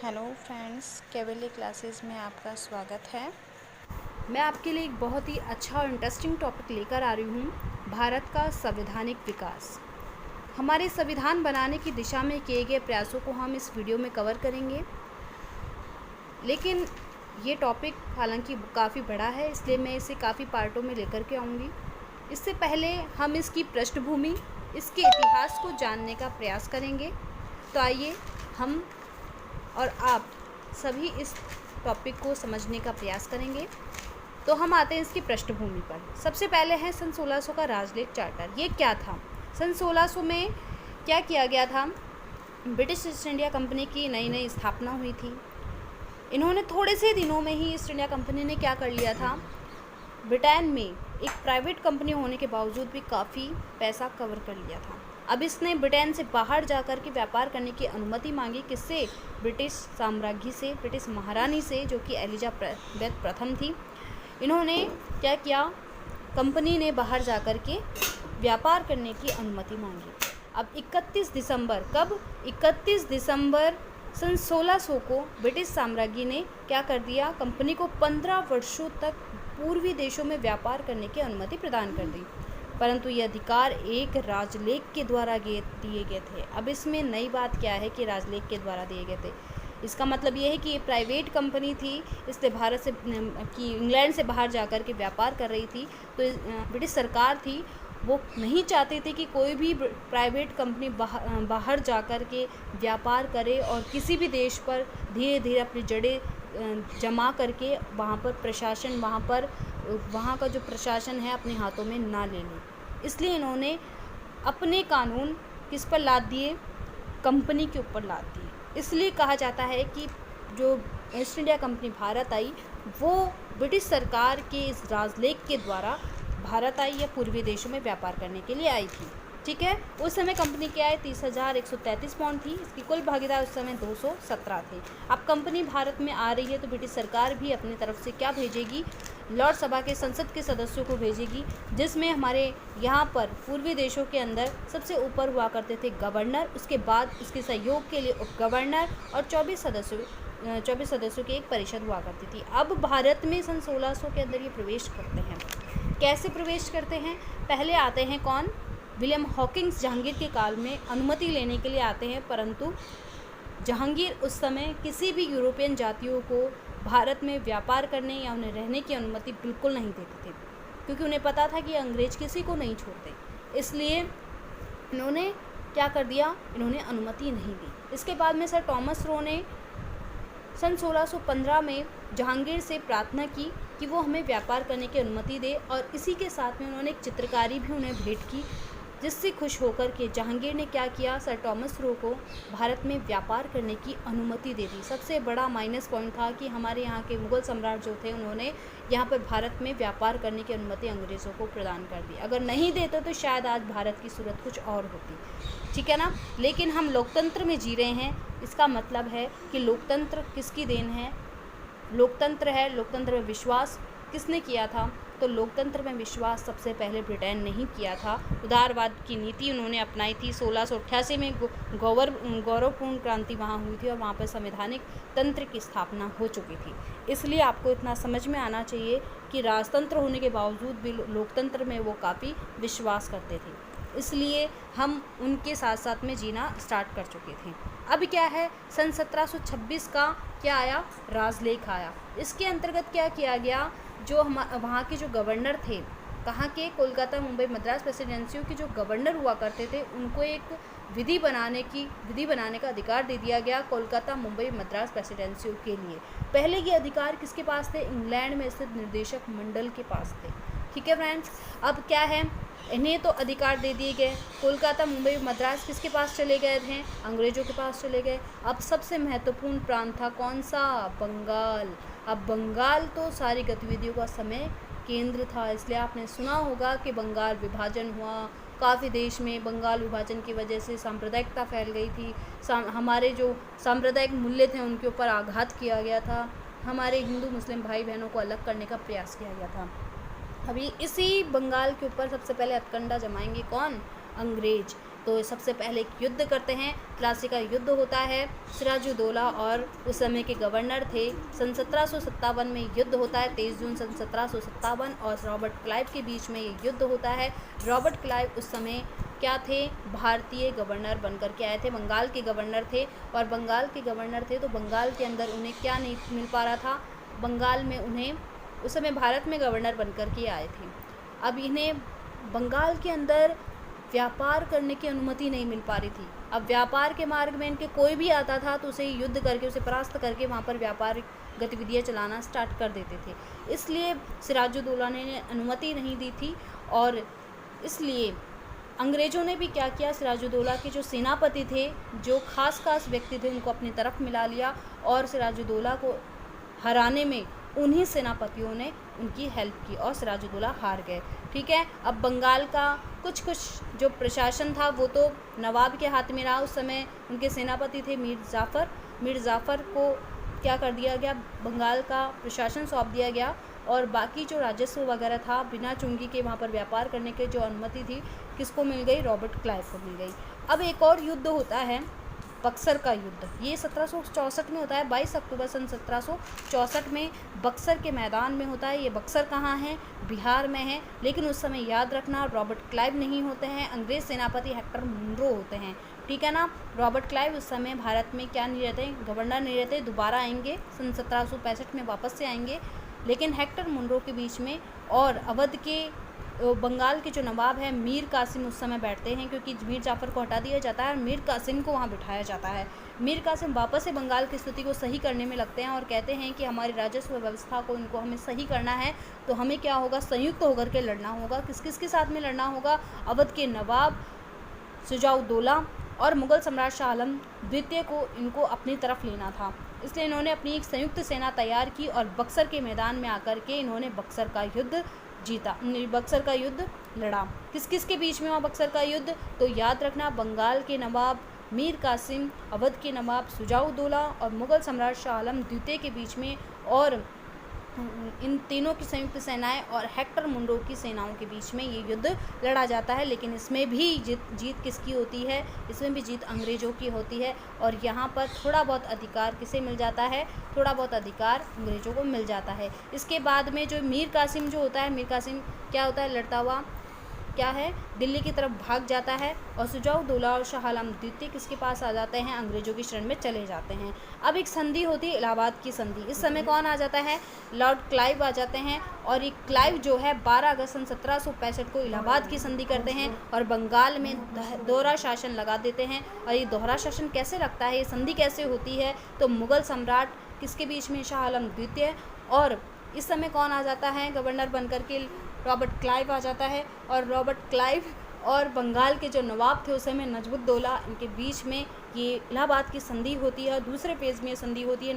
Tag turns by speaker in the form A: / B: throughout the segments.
A: Hello friends, केवली classes में आपका स्वागत है।
B: मैं आपके लिए एक बहुत ही अच्छा और इंटरेस्टिंग टॉपिक लेकर आ रही हूँ, भारत का संवैधानिक विकास। हमारे संविधान बनाने की दिशा में किए गए प्रयासों को हम इस वीडियो में कवर करेंगे। लेकिन ये टॉपिक हालांकि काफ़ी बड़ा है, इसलिए मैं इसे काफ़ी पार्टों में लेकर के आऊँगी। इससे पहले हम इसकी पृष्ठभूमि, इसके इतिहास को जानने का प्रयास करेंगे। तो आइए हम और आप सभी इस टॉपिक को समझने का प्रयास करेंगे। तो हम आते हैं इसकी पृष्ठभूमि पर। सबसे पहले है सन 1600 का राजलेख चार्टर। ये क्या था? सन 1600 में क्या किया गया था? ब्रिटिश ईस्ट इंडिया कंपनी की नई नई स्थापना हुई थी। इन्होंने थोड़े से दिनों में ही ईस्ट इंडिया कंपनी ने क्या कर लिया था, ब्रिटेन में एक प्राइवेट कंपनी होने के बावजूद भी काफ़ी पैसा कवर कर लिया था। अब इसने ब्रिटेन से बाहर जाकर के व्यापार करने की अनुमति मांगी। किससे? ब्रिटिश साम्राज्ञी से, ब्रिटिश महारानी से, जो कि एलिजाबेथ प्रथम थी। इन्होंने क्या किया, कंपनी ने बाहर जाकर के व्यापार करने की अनुमति मांगी। अब 31 दिसंबर, कब? 31 दिसंबर सन 1600 को ब्रिटिश साम्राज्ञी ने क्या कर दिया, कंपनी को 15 वर्षों तक पूर्वी देशों में व्यापार करने की अनुमति प्रदान कर दी। परंतु ये अधिकार एक राजलेख के द्वारा दिए गए थे। अब इसमें नई बात क्या है कि राजलेख के द्वारा दिए गए थे। इसका मतलब ये है कि ये प्राइवेट कंपनी थी, इसलिए भारत से कि इंग्लैंड से बाहर जाकर के व्यापार कर रही थी। तो ब्रिटिश सरकार थी, वो नहीं चाहती थी कि कोई भी प्राइवेट कंपनी बाहर जाकर के व्यापार करे और किसी भी देश पर धीरे धीरे अपनी जड़ें जमा करके वहाँ का जो प्रशासन है अपने हाथों में ना ले ले। इसलिए इन्होंने अपने कानून किस पर लाद दिए? कंपनी के ऊपर लाद दिए। इसलिए कहा जाता है कि जो ईस्ट इंडिया कंपनी भारत आई, वो ब्रिटिश सरकार के इस राजलेख के द्वारा भारत आई या पूर्वी देशों में व्यापार करने के लिए आई थी। ठीक है, उस समय कंपनी क्या है, 30,133 पाउंड थी। इसकी कुल भागीदार उस समय 217 थे। अब कंपनी भारत में आ रही है तो ब्रिटिश सरकार भी अपनी तरफ से क्या भेजेगी, लॉर्ड सभा के संसद के सदस्यों को भेजेगी, जिसमें हमारे यहाँ पर पूर्वी देशों के अंदर सबसे ऊपर हुआ करते थे गवर्नर, उसके बाद इसके सहयोग के लिए उप गवर्नर और 24 सदस्यों की एक परिषद हुआ करती थी। अब भारत में सन 1600 के अंदर ये प्रवेश करते हैं। कैसे प्रवेश करते हैं? पहले आते हैं कौन? विलियम हॉकिंस जहांगीर के काल में अनुमति लेने के लिए आते हैं, परंतु जहांगीर उस समय किसी भी यूरोपियन जातियों को भारत में व्यापार करने या उन्हें रहने की अनुमति बिल्कुल नहीं देते थे, क्योंकि उन्हें पता था कि अंग्रेज किसी को नहीं छोड़ते। इसलिए इन्होंने क्या कर दिया, इन्होंने अनुमति नहीं दी। इसके बाद में सर टॉमस रो ने सन 1615 में जहांगीर से प्रार्थना की कि वो हमें व्यापार करने की अनुमति दे, और इसी के साथ में उन्होंने एक चित्रकारी भी उन्हें भेंट की, जिससे खुश होकर के जहांगीर ने क्या किया, सर टॉमस रो को भारत में व्यापार करने की अनुमति दे दी। सबसे बड़ा माइनस पॉइंट था कि हमारे यहाँ के मुग़ल सम्राट जो थे, उन्होंने यहाँ पर भारत में व्यापार करने की अनुमति अंग्रेज़ों को प्रदान कर दी। अगर नहीं देते तो शायद आज भारत की सूरत कुछ और होती। ठीक है ना। लेकिन हम लोकतंत्र में जी रहे हैं, इसका मतलब है कि लोकतंत्र किसकी देन है? लोकतंत्र है। लोकतंत्र में विश्वास किसने किया था? तो लोकतंत्र में विश्वास सबसे पहले ब्रिटेन ने ही किया था। उदारवाद की नीति उन्होंने अपनाई थी। 1688 में गौरवपूर्ण क्रांति वहाँ हुई थी और वहाँ पर संवैधानिक तंत्र की स्थापना हो चुकी थी। इसलिए आपको इतना समझ में आना चाहिए कि राजतंत्र होने के बावजूद भी लोकतंत्र में वो काफ़ी विश्वास करते थे, इसलिए हम उनके साथ साथ में जीना स्टार्ट कर चुके थे। अब क्या है, सन 1726 का क्या आया, राजलेख आया। इसके अंतर्गत क्या किया गया, जो वहाँ के जो गवर्नर थे, कहाँ के, कोलकाता मुंबई मद्रास प्रेसिडेंसियों के जो गवर्नर हुआ करते थे, उनको एक विधि बनाने का अधिकार दे दिया गया कोलकाता मुंबई मद्रास प्रेसिडेंसियों के लिए। पहले ये अधिकार किसके पास थे? इंग्लैंड में स्थित निर्देशक मंडल के पास थे। ठीक है फ्रेंड्स, अब क्या है, इन्हें तो अधिकार दे दिए गए। कोलकाता मुंबई मद्रास किसके पास चले गए थे? अंग्रेज़ों के पास चले गए। अब सबसे महत्वपूर्ण प्रांत था कौन सा? बंगाल। अब बंगाल तो सारी गतिविधियों का समय केंद्र था, इसलिए आपने सुना होगा कि बंगाल विभाजन हुआ। काफ़ी देश में बंगाल विभाजन की वजह से सांप्रदायिकता फैल गई थी। हमारे जो सांप्रदायिक मूल्य थे उनके ऊपर आघात किया गया था। हमारे हिंदू मुस्लिम भाई बहनों को अलग करने का प्रयास किया गया था। अभी इसी बंगाल के ऊपर सबसे पहले हथकंडा जमाएंगे कौन? अंग्रेज। तो सबसे पहले एक युद्ध करते हैं, प्लासी का युद्ध होता है। सिराजुद्दौला और उस समय के गवर्नर थे। सन 1757 में युद्ध होता है, 23 जून सन 1757, और रॉबर्ट क्लाइव के बीच में ये युद्ध होता है। रॉबर्ट क्लाइव उस समय क्या थे, भारतीय गवर्नर बनकर के आए थे, बंगाल के गवर्नर थे। और बंगाल के गवर्नर थे तो बंगाल के अंदर उन्हें क्या नहीं मिल पा रहा था, बंगाल में उन्हें उस समय भारत में गवर्नर बनकर के आए थे। अब इन्हें बंगाल के अंदर व्यापार करने की अनुमति नहीं मिल पा रही थी। अब व्यापार के मार्ग में इनके कोई भी आता था तो उसे युद्ध करके, उसे परास्त करके वहाँ पर व्यापारिक गतिविधियाँ चलाना स्टार्ट कर देते थे। इसलिए सिराजुद्दौला ने अनुमति नहीं दी थी, और इसलिए अंग्रेज़ों ने भी क्या किया, सिराजुद्दौला के जो सेनापति थे, जो खास व्यक्ति थे, उनको अपनी तरफ मिला लिया, और सिराजुद्दौला को हराने में उन्हीं सेनापतियों ने उनकी हेल्प की और सिराजुद्दौला हार गए। ठीक है, अब बंगाल का कुछ जो प्रशासन था वो तो नवाब के हाथ में रहा। उस समय उनके सेनापति थे मीर जाफ़र को क्या कर दिया गया, बंगाल का प्रशासन सौंप दिया गया, और बाकी जो राजस्व वगैरह था बिना चुंगी के वहाँ पर व्यापार करने के जो अनुमति थी किसको मिल गई, रॉबर्ट क्लाइव को मिल गई। अब एक और युद्ध होता है, बक्सर का युद्ध। ये 1764 में होता है, 22 अक्टूबर सन 1764 में बक्सर के मैदान में होता है। ये बक्सर कहाँ है, बिहार में है, लेकिन उस समय याद रखना रॉबर्ट क्लाइव नहीं होते हैं, अंग्रेज़ सेनापति हेक्टर मुनरो होते हैं। ठीक है ना, रॉबर्ट क्लाइव उस समय भारत में क्या नहीं रहते, गवर्नर नहीं रहते, दोबारा आएंगे सन 1765 में वापस से आएंगे। लेकिन हेक्टर मुनरो के बीच में और अवध के बंगाल के जो नवाब है मीर कासिम उस समय बैठते हैं, क्योंकि मीर जाफ़र को हटा दिया जाता है और मीर कासिम को वहाँ बिठाया जाता है। मीर कासिम वापस से बंगाल की स्थिति को सही करने में लगते हैं और कहते हैं कि हमारी राजस्व व्यवस्था को इनको हमें सही करना है, तो हमें क्या होगा, संयुक्त होकर के लड़ना होगा। किस किस के साथ में लड़ना होगा, अवध के नवाब शुजाउद्दौला और मुग़ल सम्राट शाह आलम द्वितीय को इनको अपनी तरफ लेना था। इसलिए इन्होंने अपनी एक संयुक्त सेना तैयार की और बक्सर के मैदान में आकर के इन्होंने बक्सर का युद्ध जीता, बक्सर का युद्ध लड़ा। किस किस के बीच में हुआ बक्सर का युद्ध, तो याद रखना बंगाल के नवाब मीर कासिम, अवध के नवाब शुजाउद्दौला और मुग़ल सम्राट शाह आलम द्वितीय के बीच में, और इन तीनों की संयुक्त सेनाएं और हेक्टर मुनरो की सेनाओं के बीच में ये युद्ध लड़ा जाता है। लेकिन इसमें भी जीत किसकी होती है, इसमें भी जीत अंग्रेज़ों की होती है। और यहाँ पर थोड़ा बहुत अधिकार किसे मिल जाता है, थोड़ा बहुत अधिकार अंग्रेज़ों को मिल जाता है। इसके बाद में जो मीर कासिम जो होता है, मीर कासिम क्या होता है, लड़ता हुआ क्या है, दिल्ली की तरफ भाग जाता है, और शुजाउद्दौला और शाह आलम द्वितीय किसके पास आ जाते हैं, अंग्रेज़ों की शरण में चले जाते हैं। अब एक संधि होती है, इलाहाबाद की संधि। इस समय कौन आ जाता है, लॉर्ड क्लाइव आ जाते हैं, और ये क्लाइव जो है 12 अगस्त सन 1765 को इलाहाबाद की संधि करते हैं और बंगाल में दोहरा शासन लगा देते हैं। और ये दोहरा शासन कैसे लगता है, ये संधि कैसे होती है, तो मुग़ल सम्राट किसके बीच में, शाह आलम द्वितीय, और इस समय कौन आ जाता है गवर्नर बनकर के, रॉबर्ट क्लाइव आ जाता है। और रॉबर्ट क्लाइव और बंगाल के जो नवाब थे उस समय नजमुद्दौला, इनके बीच में ये इलाहाबाद की संधि होती है। दूसरे पेज में संधि होती है,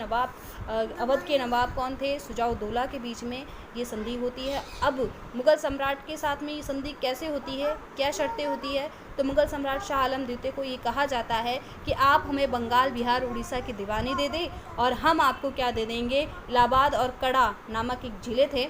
B: अवध के नवाब कौन थे, शुजाउद्दौला के बीच में ये संधि होती है। अब मुग़ल सम्राट के साथ में ये संधि कैसे होती है, क्या शर्तें होती है, तो मुग़ल सम्राट शाह आलम द्वितीय को ये कहा जाता है कि आप हमें बंगाल, बिहार, उड़ीसा की दीवानी दे दें, और हम आपको क्या दे देंगे, इलाहाबाद और कड़ा नामक एक ज़िले थे,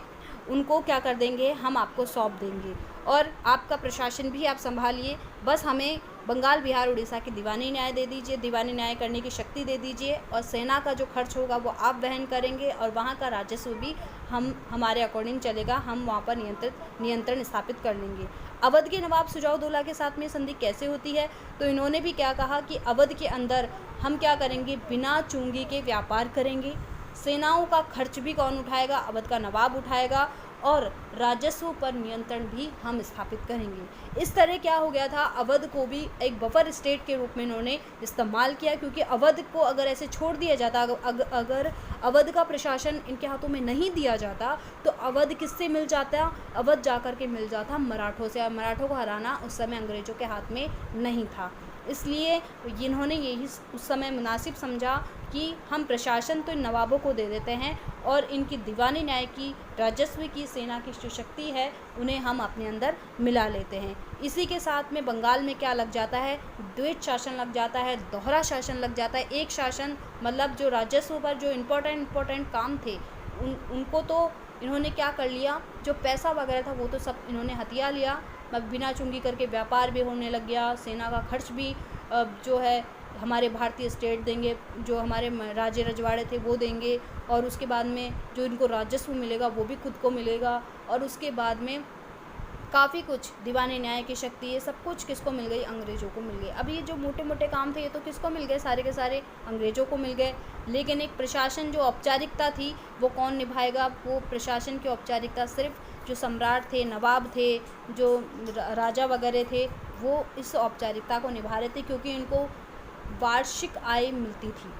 B: उनको क्या कर देंगे, हम आपको सौंप देंगे, और आपका प्रशासन भी आप संभालिए, बस हमें बंगाल, बिहार, उड़ीसा की दीवानी न्याय दे दीजिए, दीवानी न्याय करने की शक्ति दे दीजिए, और सेना का जो खर्च होगा वो आप वहन करेंगे, और वहाँ का राजस्व भी हमारे अकॉर्डिंग चलेगा, हम वहाँ पर नियंत्रण स्थापित कर लेंगे। अवध के नवाब शुजाउद्दौला के साथ में संधि कैसे होती है, तो इन्होंने भी क्या कहा कि अवध के अंदर हम क्या करेंगे, बिना चुंगी के व्यापार करेंगे, सेनाओं का खर्च भी कौन उठाएगा, अवध का नवाब उठाएगा, और राजस्व पर नियंत्रण भी हम स्थापित करेंगे। इस तरह क्या हो गया था, अवध को भी एक बफर स्टेट के रूप में इन्होंने इस्तेमाल किया, क्योंकि अवध को अगर ऐसे छोड़ दिया जाता, अगर अवध का प्रशासन इनके हाथों में नहीं दिया जाता, तो अवध किससे मिल जाता, अवध जाकर के मिल जाता मराठों से, और मराठों को हराना उस समय अंग्रेज़ों के हाथ में नहीं था। इसलिए इन्होंने यही उस समय मुनासिब समझा कि हम प्रशासन तो इन नवाबों को दे देते हैं, और इनकी दीवानी न्याय की, राजस्व की, सेना की जो शक्ति है उन्हें हम अपने अंदर मिला लेते हैं। इसी के साथ में बंगाल में क्या लग जाता है, द्वैत शासन लग जाता है, दोहरा शासन लग जाता है। एक शासन मतलब जो राजस्व पर जो इम्पोर्टेंट काम थे उनको तो इन्होंने क्या कर लिया, जो पैसा वगैरह था वो तो सब इन्होंने हथिया लिया, बिना चुंगी करके व्यापार भी होने लग गया। सेना का खर्च भी जो है हमारे भारतीय स्टेट देंगे, जो हमारे राजे रजवाड़े थे वो देंगे, और उसके बाद में जो इनको राजस्व मिलेगा वो भी खुद को मिलेगा। और उसके बाद में काफ़ी कुछ दीवाने न्याय की शक्ति, ये सब कुछ किसको मिल गई? अंग्रेज़ों को मिल गई। अब ये जो मोटे मोटे काम थे ये तो किसको मिल गए? सारे के सारे अंग्रेज़ों को मिल गए। लेकिन एक प्रशासन जो औपचारिकता थी वो कौन निभाएगा? वो प्रशासन की औपचारिकता सिर्फ जो सम्राट थे, नवाब थे, जो राजा वगैरह थे, वो इस औपचारिकता को निभा रहे थे, क्योंकि इनको वार्षिक आय मिलती थी।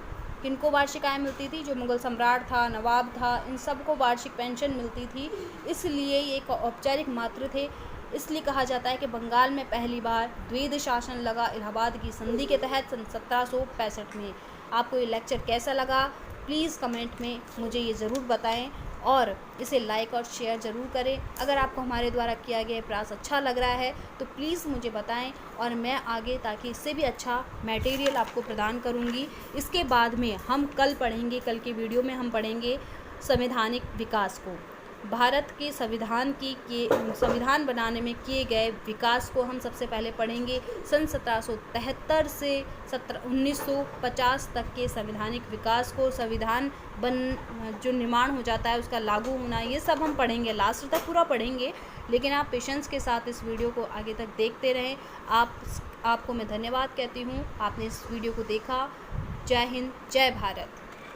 B: किनको वार्षिक आय मिलती थी? जो मुग़ल सम्राट था, नवाब था, इन सब को वार्षिक पेंशन मिलती थी, इसलिए ये एक औपचारिक मात्र थे। इसलिए कहा जाता है कि बंगाल में पहली बार द्वैध शासन लगा इलाहाबाद की संधि के तहत सन 1765 में। आपको ये लेक्चर कैसा लगा? प्लीज़ कमेंट में मुझे ये ज़रूर बताएं, और इसे लाइक और शेयर ज़रूर करें। अगर आपको हमारे द्वारा किया गया प्रयास अच्छा लग रहा है तो प्लीज़ मुझे बताएं, और मैं आगे ताकि इससे भी अच्छा मटेरियल आपको प्रदान करूंगी। इसके बाद में हम कल पढ़ेंगे, कल की वीडियो में हम पढ़ेंगे संवैधानिक विकास को। भारत के संविधान बनाने में किए गए विकास को हम सबसे पहले पढ़ेंगे। सन 1773 से 1950 तक के संवैधानिक विकास को, संविधान जो निर्माण हो जाता है उसका लागू होना, ये सब हम पढ़ेंगे। लास्ट तक पूरा पढ़ेंगे, लेकिन आप पेशेंस के साथ इस वीडियो को आगे तक देखते रहें। आपको मैं धन्यवाद कहती हूँ, आपने इस वीडियो को देखा। जय हिंद, जय भारत।